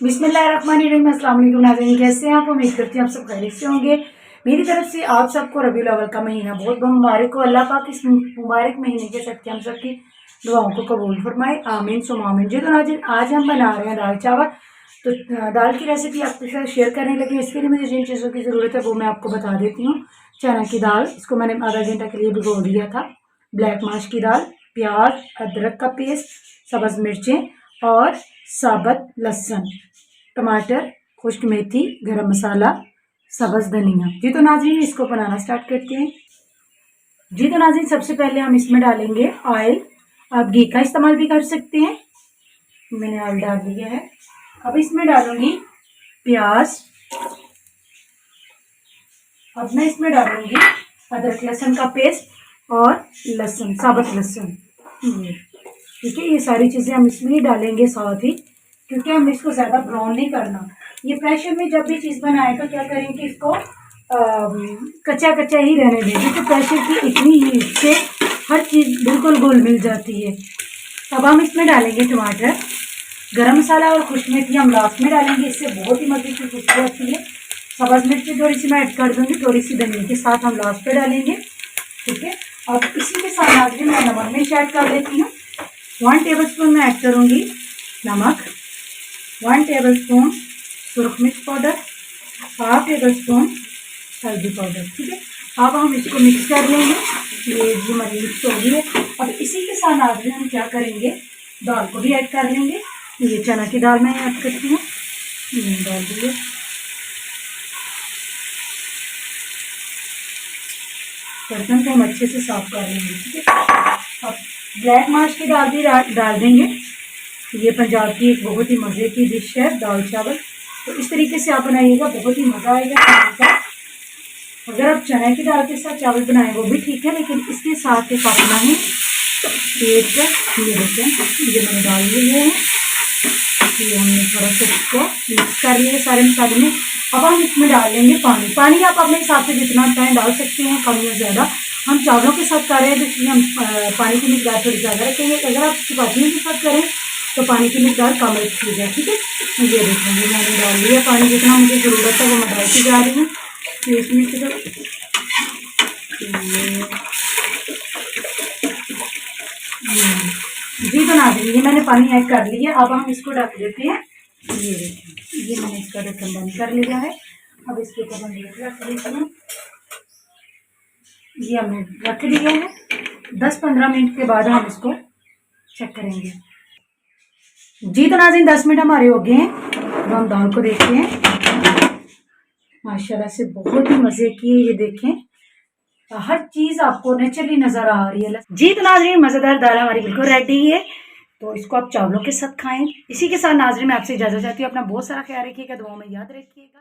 बिस्मिल्लाहिर्रहमानिर्रहीम। अस्सलाम वालेकुम नाज़रीन, कैसे हैं आप? उम्मीद करती हूँ आप सब खैरियत से होंगे। मेरी तरफ से आप सबको रबीउल अव्वल का महीना बहुत बहुत मुबारक हो। अल्लाह पाक इस मुबारक महीने के सदक़े हम सब की दुआओं को कबूल फरमाए, आमीन सुम्मा आमीन। जी तो नाज़रीन, आज हम बना रहे हैं दाल चावल। तो दाल की रेसिपी आपके साथ शेयर करने लगी। इसके लिए मुझे जिन चीज़ों की ज़रूरत है वो मैं आपको बता देती हूँ। चना की दाल, इसको मैंने आधा घंटा के लिए भिगो दिया था। ब्लैक माश की दाल, प्याज, अदरक का पेस्ट, सब्ज़ मिर्चें और साबुत लहसुन, टमाटर, खुश्क मेथी, गरम मसाला, सब्ज़ धनिया। जी तो नाज़रीन, इसको बनाना स्टार्ट करते हैं। जी तो नाज़रीन, सबसे पहले हम इसमें डालेंगे ऑयल। आप घी का इस्तेमाल भी कर सकते हैं। मैंने ऑयल डाल दिया है। अब इसमें डालूंगी प्याज। अब मैं इसमें डालूंगी अदरक लहसुन का पेस्ट और लहसुन, साबुत लहसुन। ठीक है, ये सारी चीज़ें हम इसमें डालेंगे साथ ही, क्योंकि हम इसको ज़्यादा ब्राउन नहीं करना। ये प्रेशर में जब भी चीज़ बनाए तो क्या करें कि इसको कच्चा कच्चा ही रहने दें, क्योंकि प्रेशर की इतनी हीट से हर चीज़ बिल्कुल घुल मिल जाती है। अब हम इसमें डालेंगे टमाटर, गरम मसाला और खुश्क मेथी हम लास्ट में डालेंगे, इससे बहुत ही मज़े की खुशबू आती है। सब्ज़ मिर्ची थोड़ी सी मैं ऐड कर दूँगी, थोड़ी सी धनिया के साथ हम लास्ट पे डालेंगे। ठीक है, अब इसी के साथ नाज़रीन मैं नमक मिर्च ऐड कर देती हूँ। 1 टेबल स्पून मैं ऐड करूँगी नमक, 1 टेबल स्पून सुरख मिर्च पाउडर, 1/2 टेबल स्पून हल्दी पाउडर। ठीक है, अब हम इसको मिक्स कर लेंगे। ये जो हमारी मिक्स हो गई है। अब इसी के साथ नाज़रीन हम क्या करेंगे, दाल को भी ऐड कर लेंगे। ये चना की दाल मैं ऐड करती हूँ, डाल दीजिए। बर्तन को हम अच्छे से साफ कर लेंगे। ठीक है, अब ब्लैक माश की दाल भी डाल देंगे। ये पंजाब की एक बहुत ही मज़े की डिश है दाल चावल। तो इस तरीके से आप बनाइएगा, बहुत ही मज़ा आएगा खाने का। अगर आप चने की दाल के साथ चावल बनाएं वो भी ठीक है, लेकिन इसके साथ एक अपना है पेट का। ये देखें, ये मैंने डाल लिए हैं। ये हमने थोड़ा सा इसको मिक्स कर लिए सारे मसाले में। अब हम इसमें डालेंगे पानी। पानी आप अपने हिसाब से जितना चाहें डाल सकते हैं, कम या ज़्यादा। हम चावलों के साथ कर रहे हैं तो इसलिए हम पानी की मिकदार थोड़ी ज़्यादा रखेंगे। अगर आप चपातियों के साथ करें तो पानी की मिकदार कम रखिएगा। ठीक है, ये देखेंगे मैंने डाल लिया पानी, जितना मुझे ज़रूरत है वो मैं डालती जा रही हूँ। तो इसमें से जी तो नाज़रीन, ये मैंने पानी ऐड कर लिया। अब हम इसको ढक देते हैं। ये देखें, ये मैंने इसका ढक्कन बंद कर लिया है। अब इसके ऊपर हम रख देते हैं। ये हमने रख दिया है। 10-15 मिनट के बाद हम इसको चेक करेंगे। जी तो नाज़रीन, 10 मिनट हमारे हो गए हैं। अब हम दाल को देखते हैं। माशाल्लाह से बहुत ही मज़े की है। ये देखें, हर चीज़ आपको नेचुरली नज़र आ रही है। जी तो नाज़रीन, मज़ेदार दाल हमारी बिल्कुल रेडी है। तो इसको आप चावलों के साथ खाएं। इसी के साथ नाज़रीन मैं आपसे इजाज़त चाहती हूँ। अपना बहुत सारा ख्याल रखिएगा, दुआओं में याद रखिएगा।